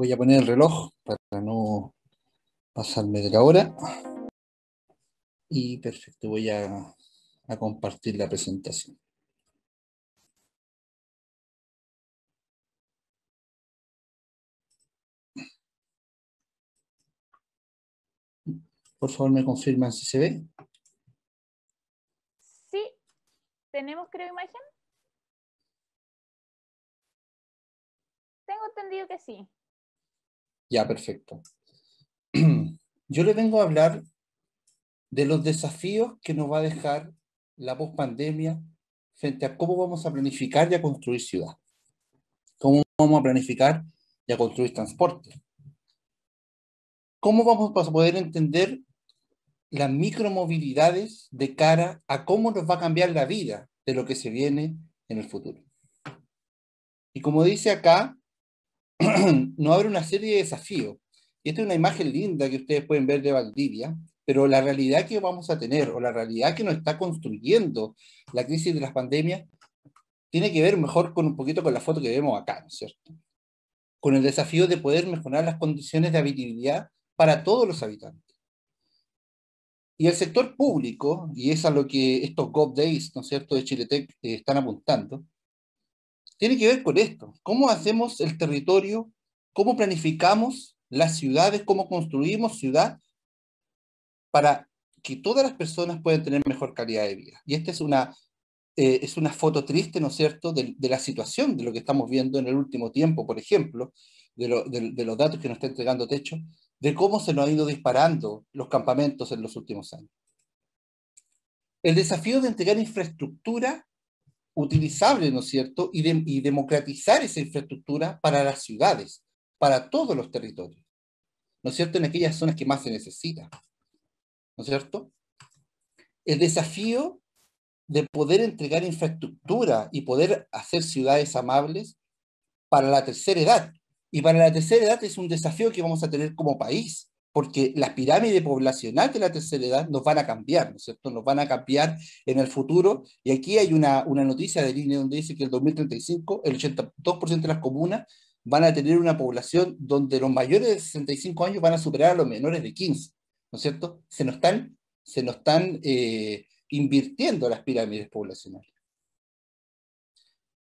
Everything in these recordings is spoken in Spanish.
Voy a poner el reloj para no pasarme de la hora. Y perfecto, voy a compartir la presentación. Por favor, me confirman si se ve. Sí, tenemos creo imagen. Tengo entendido que sí. Ya, perfecto. Yo le vengo a hablar de los desafíos que nos va a dejar la pospandemia frente a cómo vamos a planificar y a construir ciudad. Cómo vamos a planificar y a construir transporte. Cómo vamos a poder entender las micromovilidades de cara a cómo nos va a cambiar la vida de lo que se viene en el futuro. Y como dice acá, nos abre una serie de desafíos. Y esta es una imagen linda que ustedes pueden ver de Valdivia, pero la realidad que vamos a tener, o la realidad que nos está construyendo la crisis de las pandemias, tiene que ver mejor con un poquito con la foto que vemos acá, ¿no es cierto? Con el desafío de poder mejorar las condiciones de habitabilidad para todos los habitantes. Y el sector público, y es a lo que estos GovDays, ¿no es cierto?, de Chiletec están apuntando, tiene que ver con esto. ¿Cómo hacemos el territorio? ¿Cómo planificamos las ciudades? ¿Cómo construimos ciudad para que todas las personas puedan tener mejor calidad de vida? Y esta es una foto triste, ¿no es cierto?, de la situación, de lo que estamos viendo en el último tiempo, por ejemplo, de los datos que nos está entregando Techo, de cómo se nos han ido disparando los campamentos en los últimos años. El desafío de entregar infraestructura utilizable, ¿no es cierto?, y democratizar esa infraestructura para las ciudades, para todos los territorios, ¿no es cierto?, en aquellas zonas que más se necesita, ¿no es cierto? El desafío de poder entregar infraestructura y poder hacer ciudades amables para la tercera edad. Y para la tercera edad es un desafío que vamos a tener como país, porque la pirámide poblacional de la tercera edad nos van a cambiar, ¿no es cierto? Nos van a cambiar en el futuro. Y aquí hay una noticia de INE donde dice que el 2035 el 82% de las comunas van a tener una población donde los mayores de 65 años van a superar a los menores de 15, ¿no es cierto? Se nos están invirtiendo las pirámides poblacionales.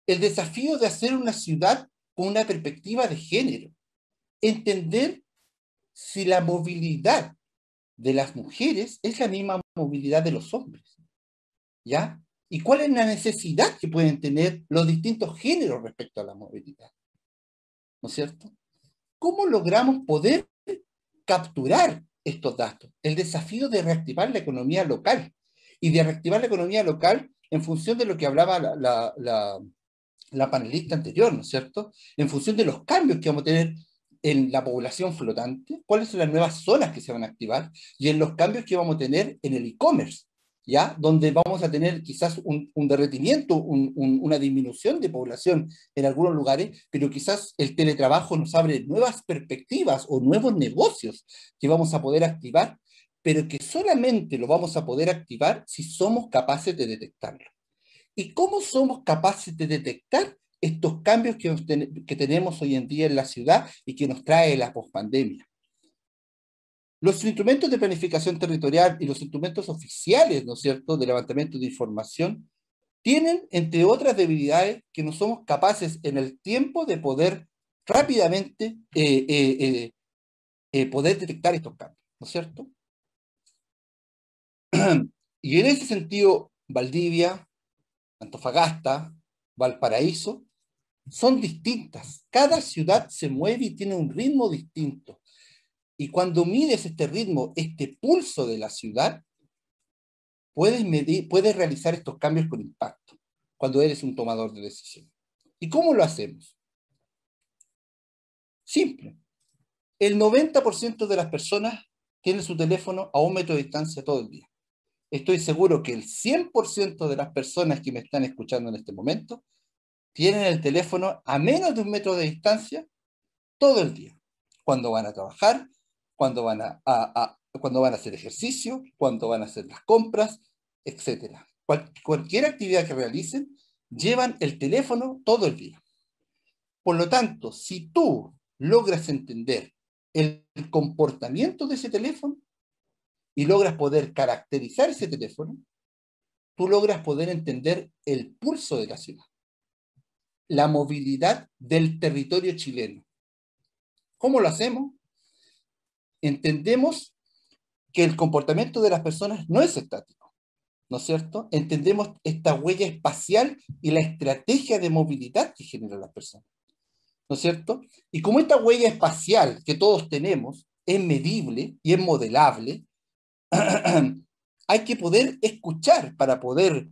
El desafío de hacer una ciudad con una perspectiva de género. Entender si la movilidad de las mujeres es la misma movilidad de los hombres, ¿ya? ¿Y cuál es la necesidad que pueden tener los distintos géneros respecto a la movilidad? ¿No es cierto? ¿Cómo logramos poder capturar estos datos? El desafío de reactivar la economía local y de reactivar la economía local en función de lo que hablaba la panelista anterior, ¿no es cierto? En función de los cambios que vamos a tener en la población flotante, cuáles son las nuevas zonas que se van a activar y en los cambios que vamos a tener en el e-commerce, ¿ya? Donde vamos a tener quizás un derretimiento, una disminución de población en algunos lugares, pero quizás el teletrabajo nos abre nuevas perspectivas o nuevos negocios que vamos a poder activar, pero que solamente lo vamos a poder activar si somos capaces de detectarlo. ¿Y cómo somos capaces de detectar estos cambios que tenemos hoy en día en la ciudad y que nos trae la pospandemia? Los instrumentos de planificación territorial y los instrumentos oficiales, ¿no es cierto?, de levantamiento de información, tienen, entre otras debilidades, que no somos capaces en el tiempo de poder rápidamente poder detectar estos cambios, ¿no es cierto? Y en ese sentido, Valdivia, Antofagasta, Valparaíso, son distintas. Cada ciudad se mueve y tiene un ritmo distinto. Y cuando mides este ritmo, este pulso de la ciudad, puedes realizar estos cambios con impacto cuando eres un tomador de decisión. ¿Y cómo lo hacemos? Simple. El 90% de las personas tienen su teléfono a 1 metro de distancia todo el día. Estoy seguro que el 100% de las personas que me están escuchando en este momento tienen el teléfono a menos de 1 metro de distancia todo el día. Cuando van a trabajar, cuando van cuando van a hacer ejercicio, cuando van a hacer las compras, etc. Cualquier actividad que realicen, llevan el teléfono todo el día. Por lo tanto, si tú logras entender el comportamiento de ese teléfono y logras poder caracterizar ese teléfono, tú logras poder entender el pulso de la ciudad, la movilidad del territorio chileno. ¿Cómo lo hacemos? Entendemos que el comportamiento de las personas no es estático, ¿no es cierto? Entendemos esta huella espacial y la estrategia de movilidad que generan las personas, ¿no es cierto? Y como esta huella espacial que todos tenemos es medible y es modelable, hay que poder escuchar para poder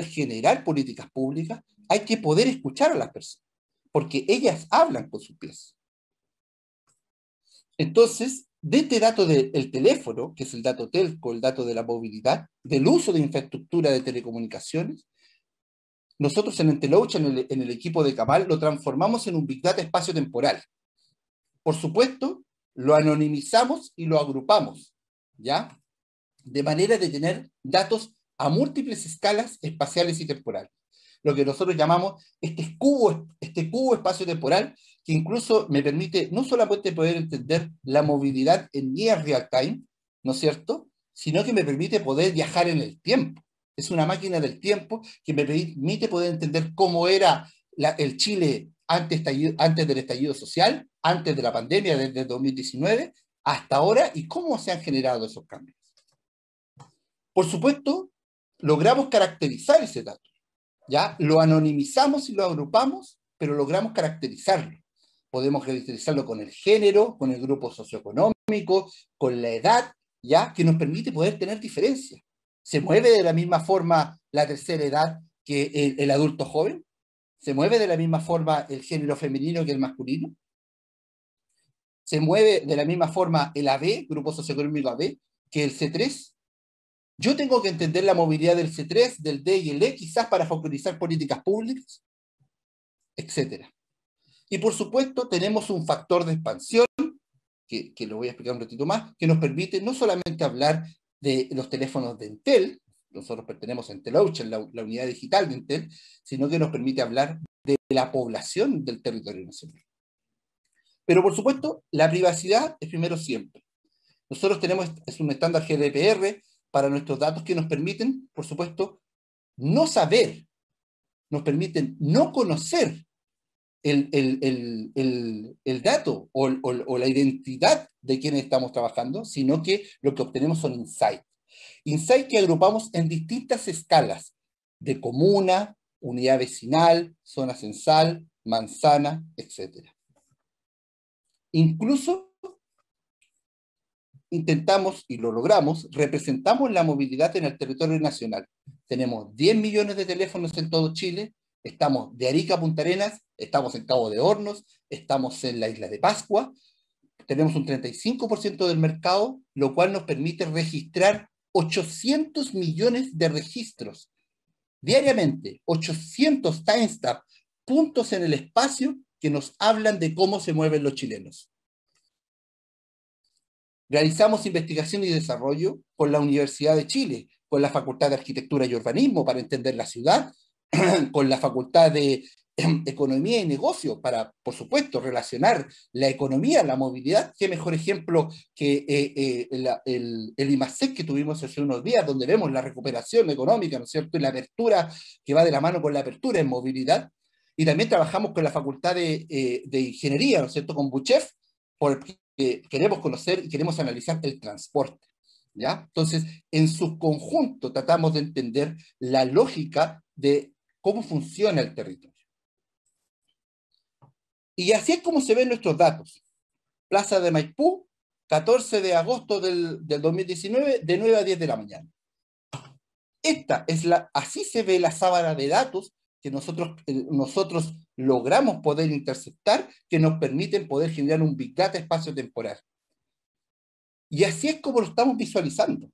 generar políticas públicas, hay que poder escuchar a las personas, porque ellas hablan con sus pies. Entonces, de este dato del teléfono, que es el dato telco, el dato de la movilidad, del uso de infraestructura de telecomunicaciones, nosotros en Entelouch, en el equipo de Cabal, lo transformamos en un Big Data espacio-temporal. Por supuesto, lo anonimizamos y lo agrupamos, ¿ya? De manera de tener datos a múltiples escalas espaciales y temporales. Lo que nosotros llamamos este cubo espacio-temporal, que incluso me permite no solamente poder entender la movilidad en near real time, ¿no es cierto?, sino que me permite poder viajar en el tiempo. Es una máquina del tiempo que me permite poder entender cómo era el Chile antes del estallido social, antes de la pandemia, desde 2019 hasta ahora, y cómo se han generado esos cambios. Por supuesto, logramos caracterizar ese dato, ¿ya? Lo anonimizamos y lo agrupamos, pero logramos caracterizarlo. Podemos caracterizarlo con el género, con el grupo socioeconómico, con la edad, ¿ya? Que nos permite poder tener diferencias. ¿Se mueve de la misma forma la tercera edad que el adulto joven? ¿Se mueve de la misma forma el género femenino que el masculino? ¿Se mueve de la misma forma el AB, grupo socioeconómico AB, que el C3? Yo tengo que entender la movilidad del C3, del D y el E, quizás para focalizar políticas públicas, etc. Y por supuesto tenemos un factor de expansión, que lo voy a explicar un ratito más, que nos permite no solamente hablar de los teléfonos de Entel, nosotros pertenecemos a Entelouch, la unidad digital de Entel, sino que nos permite hablar de la población del territorio nacional. Pero por supuesto, la privacidad es primero siempre. Nosotros tenemos un estándar GDPR para nuestros datos que nos permiten, por supuesto, no saber, nos permiten no conocer el dato o la identidad de quienes estamos trabajando, sino que lo que obtenemos son insights. Insights que agrupamos en distintas escalas de comuna, unidad vecinal, zona censal, manzana, etc. Incluso intentamos, y lo logramos, representamos la movilidad en el territorio nacional. Tenemos 10 millones de teléfonos en todo Chile, estamos de Arica a Punta Arenas, estamos en Cabo de Hornos, estamos en la isla de Pascua, tenemos un 35% del mercado, lo cual nos permite registrar 800 millones de registros diariamente, 800 timestamp, puntos en el espacio que nos hablan de cómo se mueven los chilenos. Realizamos investigación y desarrollo con la Universidad de Chile, con la Facultad de Arquitectura y Urbanismo para entender la ciudad, con la Facultad de Economía y Negocio para, por supuesto, relacionar la economía, la movilidad. Qué mejor ejemplo que el IMASEC que tuvimos hace unos días, donde vemos la recuperación económica, ¿no es cierto?, y la apertura que va de la mano con la apertura en movilidad. Y también trabajamos con la Facultad de Ingeniería, ¿no es cierto?, con Buchef, porque queremos conocer y queremos analizar el transporte, ¿ya? Entonces, en su conjunto tratamos de entender la lógica de cómo funciona el territorio. Y así es como se ven nuestros datos. Plaza de Maipú, 14 de agosto del 2019, de 9 a 10 de la mañana. Así se ve la sábana de datos que nosotros logramos poder interceptar, que nos permiten poder generar un Big Data espacio-temporal. Y así es como lo estamos visualizando.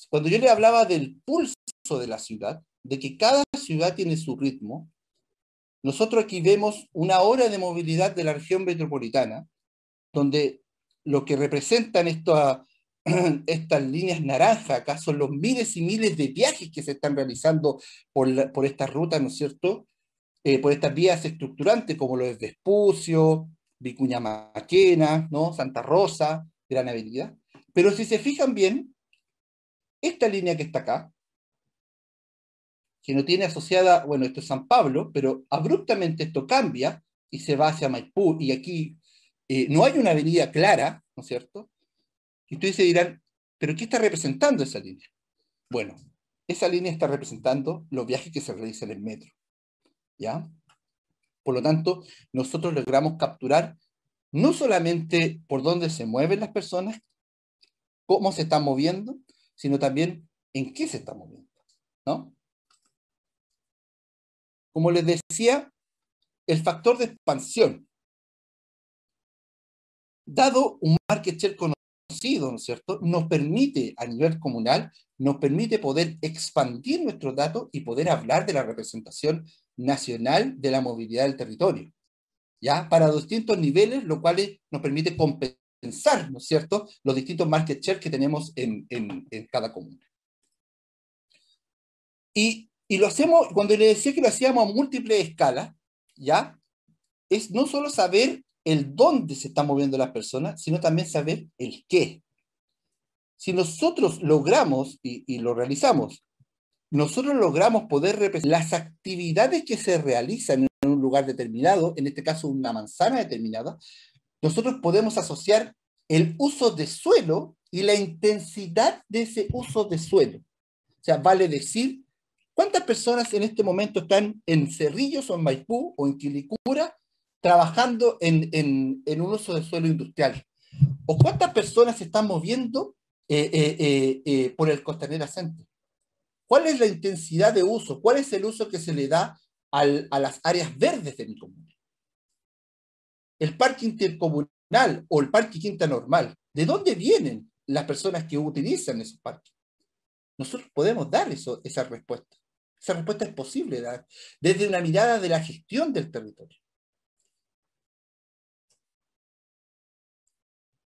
Cuando yo le hablaba del pulso de la ciudad, de que cada ciudad tiene su ritmo, nosotros aquí vemos una hora de movilidad de la región metropolitana, donde lo que representan estas líneas naranjas acá son los miles y miles de viajes que se están realizando por estas rutas, ¿no es cierto? por estas vías estructurantes como lo es Vespucio, Vicuña Maquena, ¿no? Santa Rosa, Gran Avenida. Pero si se fijan bien, esta línea que está acá, que no tiene asociada, bueno, esto es San Pablo, pero abruptamente esto cambia y se va hacia Maipú, y aquí no hay una avenida clara, ¿no es cierto? Y ustedes se dirán, ¿pero qué está representando esa línea? Bueno, esa línea está representando los viajes que se realizan en metro, ¿ya? Por lo tanto, nosotros logramos capturar no solamente por dónde se mueven las personas, cómo se están moviendo, sino también en qué se están moviendo, ¿no? Como les decía, el factor de expansión, dado un market share conocido, ¿no es cierto?, nos permite a nivel comunal, nos permite poder expandir nuestros datos y poder hablar de la representación nacional de la movilidad del territorio, ¿ya? Para distintos niveles, lo cual nos permite compensar, ¿no es cierto?, los distintos market share que tenemos en cada comuna. Y lo hacemos, cuando le decía que lo hacíamos a múltiples escalas, ¿ya? Es no solo saber el dónde se están moviendo las personas, sino también saber el qué. Si nosotros logramos, y lo realizamos, nosotros logramos poder representar las actividades que se realizan en un lugar determinado, en este caso una manzana determinada, nosotros podemos asociar el uso de suelo y la intensidad de ese uso de suelo. O sea, vale decir, ¿cuántas personas en este momento están en Cerrillos o en Maipú o en Quilicura trabajando en un uso de suelo industrial? ¿O cuántas personas se están moviendo por el Costanera Center? ¿Cuál es la intensidad de uso? ¿Cuál es el uso que se le da a las áreas verdes de mi comuna? El parque intercomunal o el parque Quinta Normal, ¿de dónde vienen las personas que utilizan esos parques? Nosotros podemos dar esa respuesta. Esa respuesta es posible dar desde una mirada de la gestión del territorio.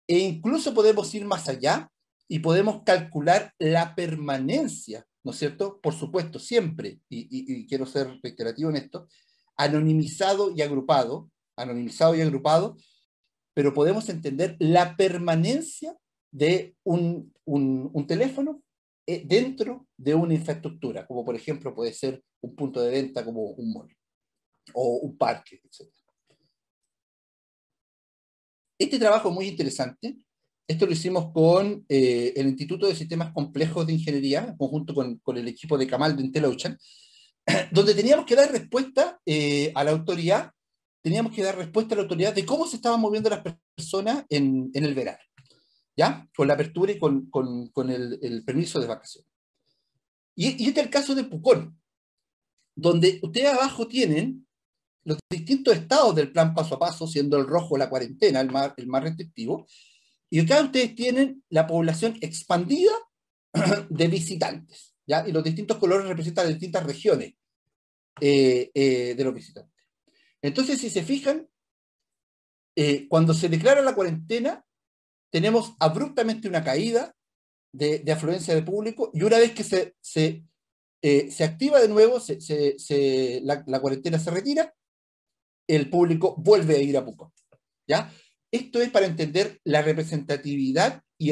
E incluso podemos ir más allá y podemos calcular la permanencia, ¿no es cierto? Por supuesto, siempre, y quiero ser reiterativo en esto, anonimizado y agrupado, pero podemos entender la permanencia de un teléfono dentro de una infraestructura, como por ejemplo puede ser un punto de venta como un mall o un parque, etc. Este trabajo es muy interesante. Esto lo hicimos con el Instituto de Sistemas Complejos de Ingeniería, en conjunto con el equipo de Camal de IntelOcean, donde teníamos que dar respuesta a la autoridad, de cómo se estaban moviendo las personas en el verano, ¿ya? Con la apertura y con el permiso de vacaciones. Y este es el caso de Pucón, donde ustedes abajo tienen los distintos estados del plan paso a paso, siendo el rojo la cuarentena, el más restrictivo, y acá ustedes tienen la población expandida de visitantes, ¿ya? Y los distintos colores representan distintas regiones de los visitantes. Entonces, si se fijan, cuando se declara la cuarentena, tenemos abruptamente una caída de afluencia de público, y una vez que se activa de nuevo, la cuarentena se retira, el público vuelve a ir a Pucón, ¿ya? Esto es para entender la representatividad y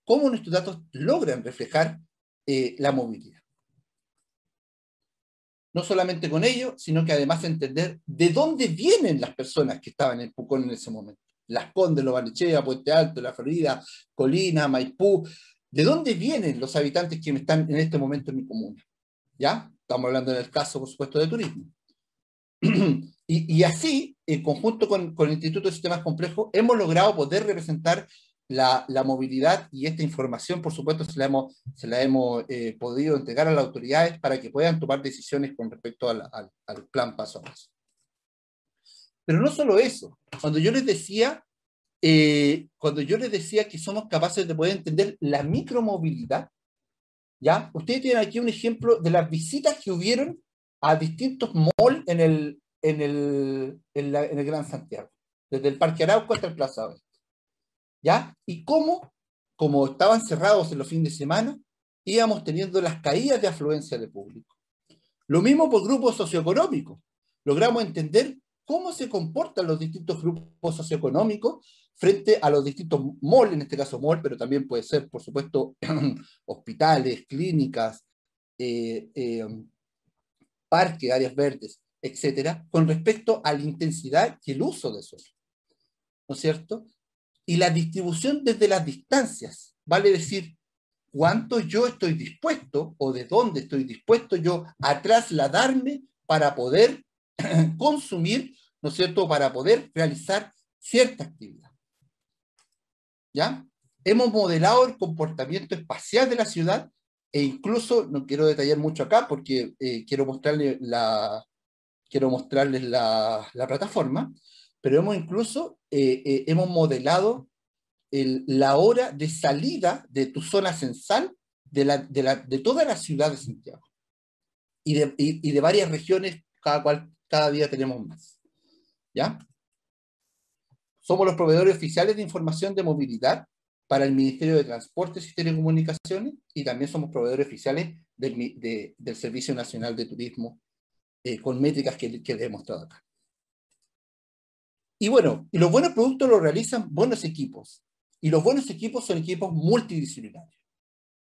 cómo nuestros datos logran reflejar la movilidad. No solamente con ello, sino que además entender de dónde vienen las personas que estaban en Pucón en ese momento. Las Condes, Lo Barnechea, Puente Alto, La Florida, Colina, Maipú. ¿De dónde vienen los habitantes que están en este momento en mi comuna? ¿Ya? Estamos hablando en el caso, por supuesto, de turismo. Y así, en conjunto con el Instituto de Sistemas Complejos, hemos logrado poder representar la movilidad, y esta información, por supuesto, se la hemos podido entregar a las autoridades para que puedan tomar decisiones con respecto al plan paso a paso. Pero no solo eso, cuando yo les decía que somos capaces de poder entender la micromovilidad, ¿ya? Ustedes tienen aquí un ejemplo de las visitas que hubieron a distintos malls en el Gran Santiago, desde el Parque Arauco hasta el Plaza Oeste, ¿ya? Y cómo, como estaban cerrados en los fines de semana, íbamos teniendo las caídas de afluencia de público. Lo mismo por grupos socioeconómicos. Logramos entender cómo se comportan los distintos grupos socioeconómicos frente a los distintos malls, en este caso mall, pero también puede ser, por supuesto, hospitales, clínicas, parques, áreas verdes, etcétera, con respecto a la intensidad y el uso de esos, ¿no es cierto? Y la distribución desde las distancias, vale decir, cuánto yo estoy dispuesto o de dónde estoy dispuesto yo a trasladarme para poder consumir, ¿no es cierto?, para poder realizar cierta actividad. ¿Ya? Hemos modelado el comportamiento espacial de la ciudad e incluso, no quiero detallar mucho acá porque quiero mostrarles la plataforma, pero hemos modelado la hora de salida de tu zona censal de toda la ciudad de Santiago y de varias regiones, cada día tenemos más. ¿Ya? Somos los proveedores oficiales de información de movilidad para el Ministerio de Transportes y Telecomunicaciones y también somos proveedores oficiales del Servicio Nacional de Turismo con métricas que les he mostrado acá. Y bueno, y los buenos productos los realizan buenos equipos. Y los buenos equipos son equipos multidisciplinarios.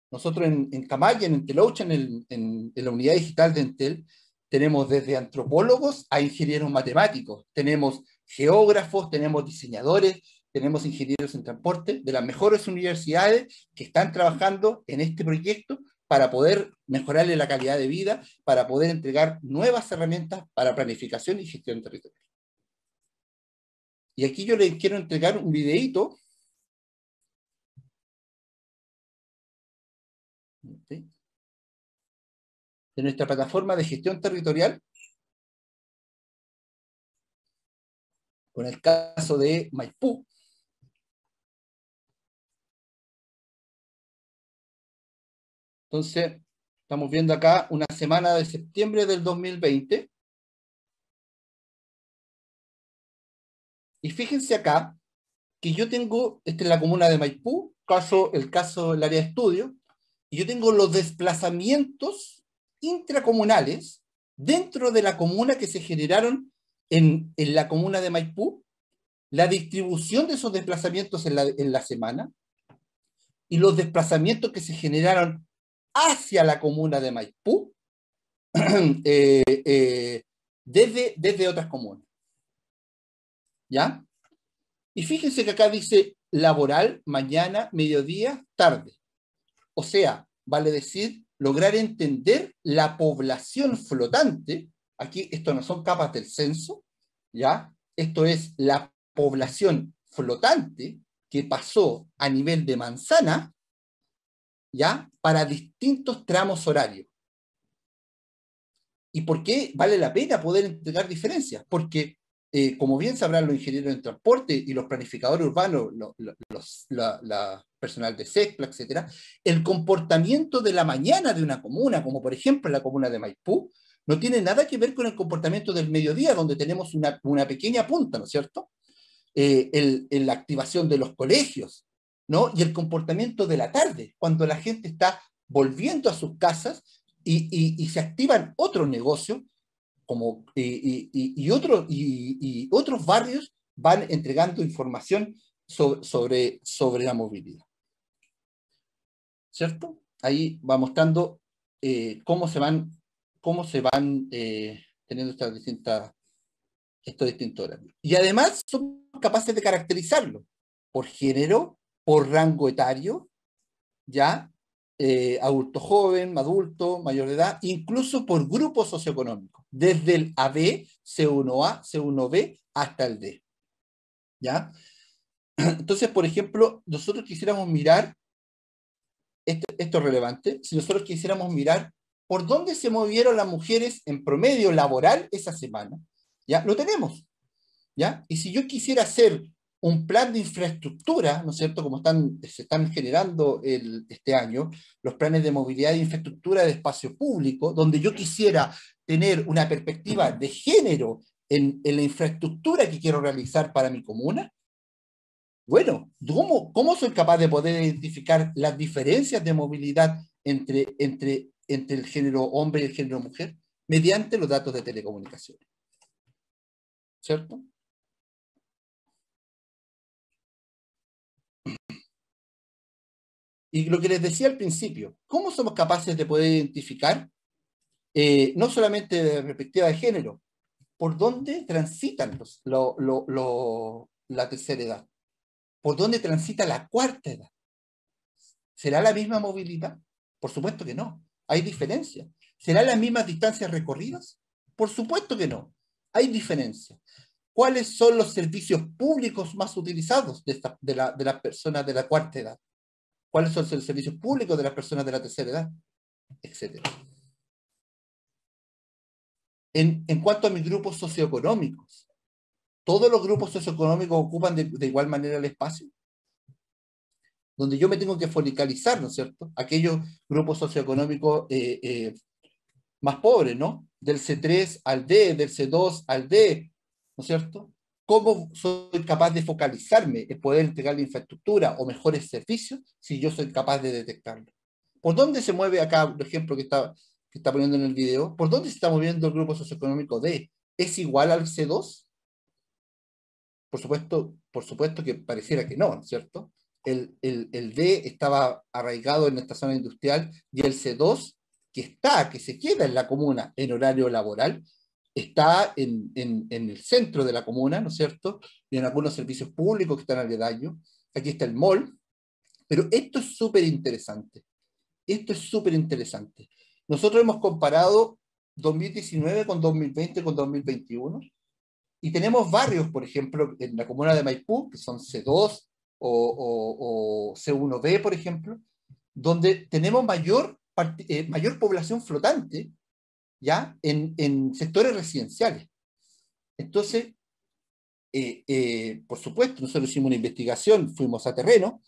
Nosotros en Camaya, en Entel Ocean, en la unidad digital de Entel, tenemos desde antropólogos a ingenieros matemáticos, tenemos geógrafos, tenemos diseñadores, tenemos ingenieros en transporte de las mejores universidades que están trabajando en este proyecto para poder mejorarle la calidad de vida, para poder entregar nuevas herramientas para planificación y gestión territorial. Y aquí yo les quiero entregar un videíto. ¿Sí? De nuestra plataforma de gestión territorial, con el caso de Maipú. Entonces, estamos viendo acá una semana de septiembre del 2020. Y fíjense acá que yo tengo, esta es la comuna de Maipú, el caso del área de estudio, y yo tengo los desplazamientos intracomunales dentro de la comuna que se generaron en la comuna de Maipú, la distribución de esos desplazamientos en la semana y los desplazamientos que se generaron hacia la comuna de Maipú desde otras comunas. ¿Ya? Y fíjense que acá dice laboral, mañana, mediodía, tarde. O sea, vale decir, lograr entender la población flotante. Aquí esto no son capas del censo, ¿ya? Esto es la población flotante que pasó a nivel de manzana, ¿ya? Para distintos tramos horarios. ¿Y por qué vale la pena poder entregar diferencias? Porque, como bien sabrán los ingenieros en transporte y los planificadores urbanos, la personal de SECPLA, etcétera, el comportamiento de la mañana de una comuna, como por ejemplo la comuna de Maipú, no tiene nada que ver con el comportamiento del mediodía, donde tenemos una pequeña punta, ¿no es cierto? En la activación de los colegios, ¿no? Y el comportamiento de la tarde, cuando la gente está volviendo a sus casas y se activan otros negocios como, y otros barrios van entregando información sobre la movilidad. ¿Cierto? Ahí va mostrando cómo se van teniendo estos distintos horarios. Y además somos capaces de caracterizarlo por género, por rango etario, ya, adulto joven, adulto, mayor de edad, incluso por grupo socioeconómico, desde el AB, C1A, C1B, hasta el D. ¿Ya? Entonces, por ejemplo, nosotros quisiéramos mirar, esto es relevante, si nosotros quisiéramos mirar por dónde se movieron las mujeres en promedio laboral esa semana, ¿ya? Lo tenemos, ¿ya? Y si yo quisiera hacer un plan de infraestructura, ¿no es cierto?, como se están generando este año, los planes de movilidad e infraestructura de espacio público, donde yo quisiera tener una perspectiva de género en la infraestructura que quiero realizar para mi comuna, bueno, ¿cómo soy capaz de poder identificar las diferencias de movilidad entre el género hombre y el género mujer? mediante los datos de telecomunicaciones. ¿Cierto? Y lo que les decía al principio, ¿cómo somos capaces de poder identificar, no solamente de perspectiva de género, por dónde transitan la tercera edad? ¿Por dónde transita la cuarta edad? ¿Será la misma movilidad? Por supuesto que no. Hay diferencias. ¿Serán las mismas distancias recorridas? Por supuesto que no. Hay diferencias. ¿Cuáles son los servicios públicos más utilizados de las personas de la cuarta edad? ¿Cuáles son los servicios públicos de las personas de la tercera edad? Etcétera. En cuanto a mis grupos socioeconómicos, ¿todos los grupos socioeconómicos ocupan de igual manera el espacio? Donde yo me tengo que focalizar, ¿no es cierto? Aquellos grupos socioeconómicos más pobres, ¿no? Del C3 al D, del C2 al D, ¿no es cierto? ¿Cómo soy capaz de focalizarme en poder entregar la infraestructura o mejores servicios si yo soy capaz de detectarlo? ¿Por dónde se mueve acá, por ejemplo, que está poniendo en el video? ¿Por dónde se está moviendo el grupo socioeconómico D? ¿Es igual al C2? Por supuesto que pareciera que no, ¿no es cierto? El D estaba arraigado en esta zona industrial y el C2, que se queda en la comuna en horario laboral, está en el centro de la comuna, ¿no es cierto? Y en algunos servicios públicos que están aledaños. Aquí está el mall. Pero esto es súper interesante. Esto es súper interesante. Nosotros hemos comparado 2019 con 2020 con 2021 y tenemos barrios, por ejemplo, en la comuna de Maipú, que son C2 o C1B, por ejemplo, donde tenemos mayor población flotante, ¿ya? En sectores residenciales. Entonces, por supuesto, nosotros hicimos una investigación, fuimos a terreno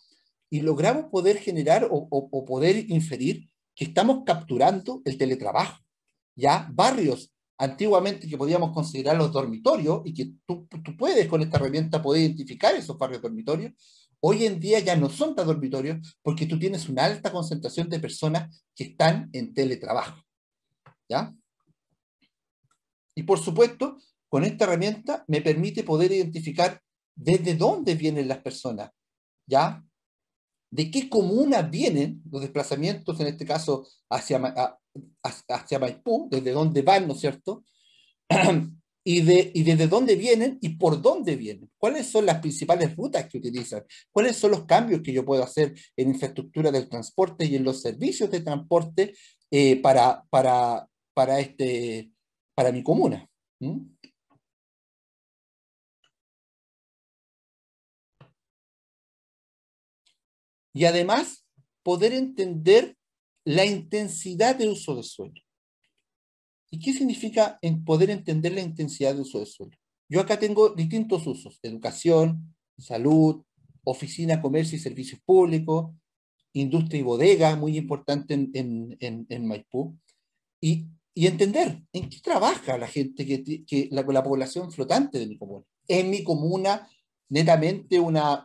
y logramos poder generar o poder inferir que estamos capturando el teletrabajo, ¿ya? Barrios antiguamente que podíamos considerar los dormitorios y que tú puedes con esta herramienta poder identificar esos barrios dormitorios, hoy en día ya no son tan dormitorios porque tú tienes una alta concentración de personas que están en teletrabajo, ¿ya? Y por supuesto, con esta herramienta me permite poder identificar desde dónde vienen las personas, ¿ya? De qué comuna vienen los desplazamientos, en este caso hacia Maipú, desde dónde van, ¿no es cierto? Y desde dónde vienen y por dónde vienen. ¿Cuáles son las principales rutas que utilizan? ¿Cuáles son los cambios que yo puedo hacer en infraestructura del transporte y en los servicios de transporte para mi comuna? ¿Mm? Y además, poder entender la intensidad de uso de suelo. ¿Y qué significa poder entender la intensidad de uso de suelo? Yo acá tengo distintos usos: educación, salud, oficina, comercio y servicios públicos, industria y bodega, muy importante en Maipú, y entender en qué trabaja la gente, la población flotante de mi comuna. En mi comuna, netamente una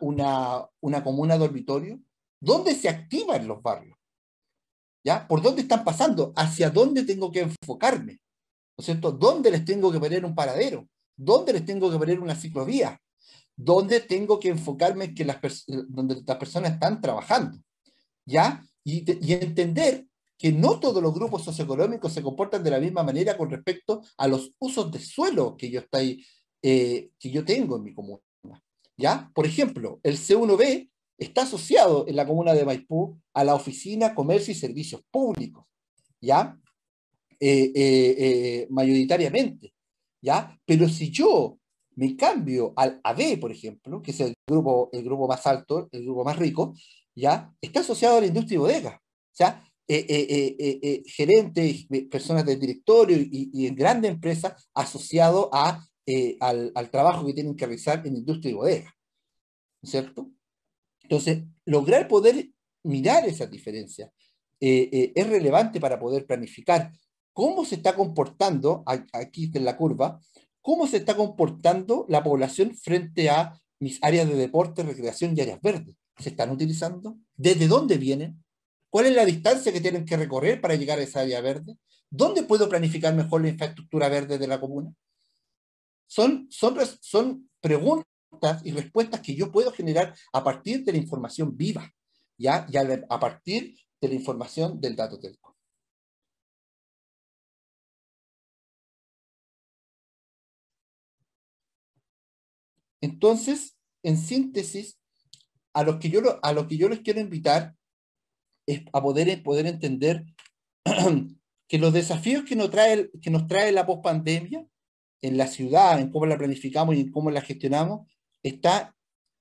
comuna dormitorio, ¿dónde se activan los barrios? ¿Ya? ¿Por dónde están pasando? ¿Hacia dónde tengo que enfocarme? ¿No es cierto? ¿Dónde les tengo que poner un paradero? ¿Dónde les tengo que poner una ciclovía? ¿Dónde tengo que enfocarme en donde las personas están trabajando? ¿Ya? Y entender que no todos los grupos socioeconómicos se comportan de la misma manera con respecto a los usos de suelo que yo tengo en mi comuna. ¿Ya? Por ejemplo, el C1B está asociado en la comuna de Maipú a la oficina, comercio y servicios públicos, ¿ya? Mayoritariamente, ¿ya? Pero si yo me cambio al AB, por ejemplo, que es el grupo más alto, el grupo más rico, ¿ya? Está asociado a la industria y bodega, ¿ya? Gerentes, personas del directorio y en grandes empresas asociado al trabajo que tienen que realizar en industria y bodega, ¿no es cierto? Entonces, lograr poder mirar esas diferencias es relevante para poder planificar cómo se está comportando, aquí está en la curva, cómo se está comportando la población frente a mis áreas de deporte, recreación y áreas verdes. ¿Se están utilizando? ¿Desde dónde vienen? ¿Cuál es la distancia que tienen que recorrer para llegar a esa área verde? ¿Dónde puedo planificar mejor la infraestructura verde de la comuna? Son preguntas y respuestas que yo puedo generar a partir de la información viva, ¿ya? Y a partir de la información del dato telco. Entonces, en síntesis, a lo que yo les quiero invitar es a poder entender que los desafíos que nos trae la pospandemia en la ciudad, en cómo la planificamos y en cómo la gestionamos, está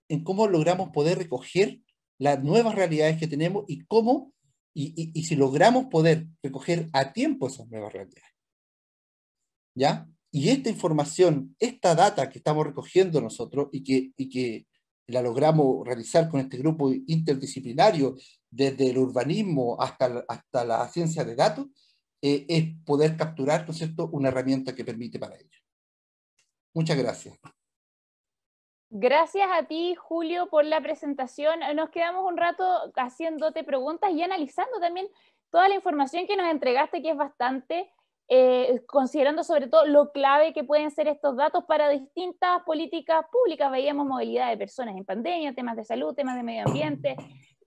en cómo logramos poder recoger las nuevas realidades que tenemos y cómo, y si logramos poder recoger a tiempo esas nuevas realidades. ¿Ya? Y esta información, esta data que estamos recogiendo nosotros y que la logramos realizar con este grupo interdisciplinario, desde el urbanismo hasta la ciencia de datos, es poder capturar, ¿no es cierto?, una herramienta que permite para ello. Muchas gracias. Gracias a ti, Julio, por la presentación. Nos quedamos un rato haciéndote preguntas y analizando también toda la información que nos entregaste, que es bastante, considerando sobre todo lo clave que pueden ser estos datos para distintas políticas públicas. Veíamos movilidad de personas en pandemia, temas de salud, temas de medio ambiente,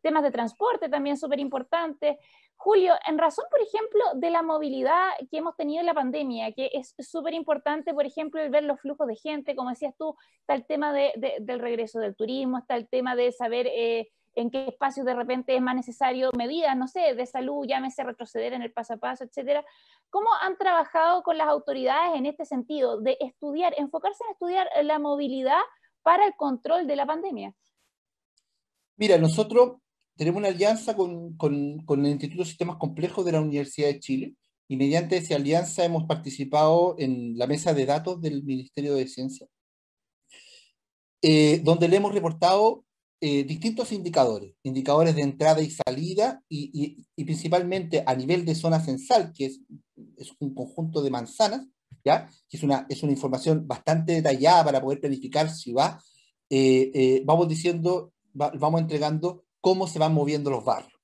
temas de transporte también súper importantes. Julio, en razón, por ejemplo, de la movilidad que hemos tenido en la pandemia, que es súper importante, por ejemplo, el ver los flujos de gente, como decías tú, está el tema del regreso del turismo, está el tema de saber en qué espacios de repente es más necesario medidas, no sé, de salud, llámese retroceder en el paso a paso, etcétera. ¿Cómo han trabajado con las autoridades en este sentido, de estudiar, enfocarse en estudiar la movilidad para el control de la pandemia? Mira, nosotros tenemos una alianza con el Instituto de Sistemas Complejos de la Universidad de Chile y mediante esa alianza hemos participado en la mesa de datos del Ministerio de Ciencia, donde le hemos reportado distintos indicadores de entrada y salida y principalmente a nivel de zona censal, que es un conjunto de manzanas, ¿ya? Que es una información bastante detallada para poder planificar si va, vamos diciendo, vamos entregando cómo se van moviendo los barrios,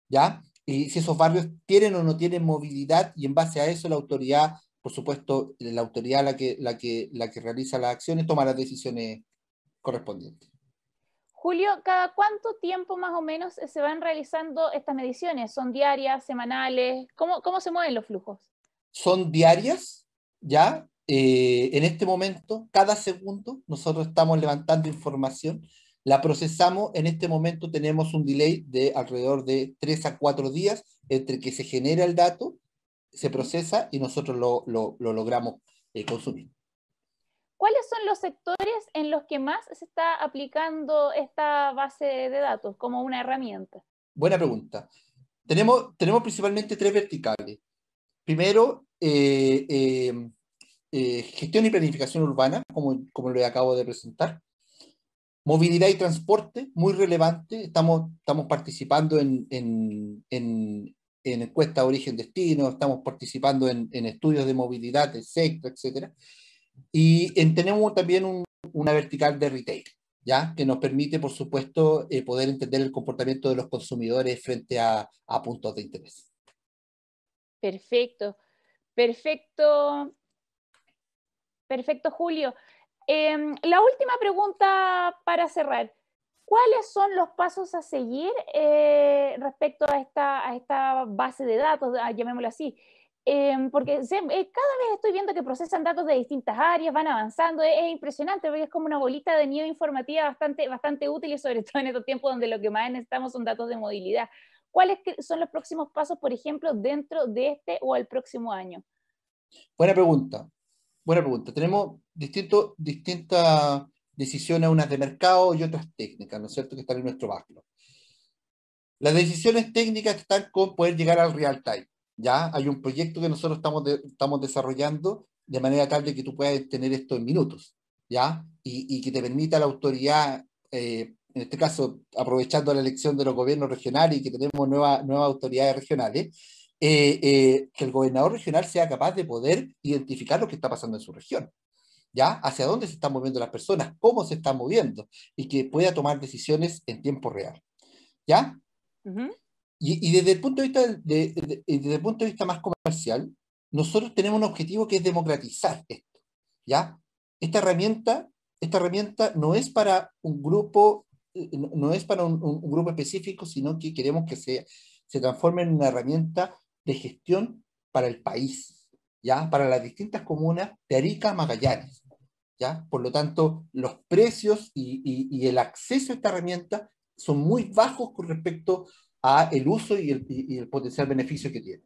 ¿ya? Y si esos barrios tienen o no tienen movilidad y en base a eso la autoridad, por supuesto, la autoridad la que realiza las acciones toma las decisiones correspondientes. Julio, ¿cada cuánto tiempo más o menos se van realizando estas mediciones? ¿Son diarias, semanales? ¿Cómo se mueven los flujos? Son diarias, ¿ya? En este momento, cada segundo, nosotros estamos levantando información, la procesamos, en este momento tenemos un delay de alrededor de 3 a 4 días entre que se genera el dato, se procesa y nosotros lo logramos consumir. ¿Cuáles son los sectores en los que más se está aplicando esta base de datos como una herramienta? Buena pregunta. Tenemos principalmente tres verticales. Primero, gestión y planificación urbana, como lo acabo de presentar. Movilidad y transporte, muy relevante. Estamos participando en encuestas de origen-destino, estamos participando en estudios de movilidad, de sector, etc. Y tenemos también una vertical de retail, ¿ya? Que nos permite, por supuesto, poder entender el comportamiento de los consumidores frente a puntos de interés. Perfecto, perfecto, perfecto, Julio. La última pregunta para cerrar. ¿Cuáles son los pasos a seguir respecto a esta base de datos, llamémoslo así? Porque cada vez estoy viendo que procesan datos de distintas áreas, van avanzando, es impresionante porque es como una bolita de nieve informativa bastante útil y sobre todo en estos tiempos donde lo que más necesitamos son datos de movilidad. ¿Cuáles son los próximos pasos, por ejemplo, dentro de este o el próximo año? Buena pregunta. Buena pregunta. Tenemos distintas decisiones, unas de mercado y otras técnicas, ¿no es cierto?, que están en nuestro backlog. Las decisiones técnicas están con poder llegar al real time. ¿Ya? Hay un proyecto que nosotros estamos desarrollando de manera tal de que tú puedas tener esto en minutos, ¿ya? Y que te permita a la autoridad, en este caso, aprovechando la elección de los gobiernos regionales y que tenemos nuevas autoridades regionales, que el gobernador regional sea capaz de poder identificar lo que está pasando en su región, ¿ya? Hacia dónde se están moviendo las personas, cómo se están moviendo, y que pueda tomar decisiones en tiempo real, ¿ya? Y desde el punto de vista, desde el punto de vista más comercial, nosotros tenemos un objetivo que es democratizar esto, ¿ya? Esta herramienta, esta herramienta no es para un grupo, no es para un grupo específico, sino que queremos que se transforme en una herramienta de gestión para el país, ¿ya? Para las distintas comunas de Arica a Magallanes, ¿ya? Por lo tanto, los precios y el acceso a esta herramienta son muy bajos con respecto a el uso y el potencial beneficio que tiene.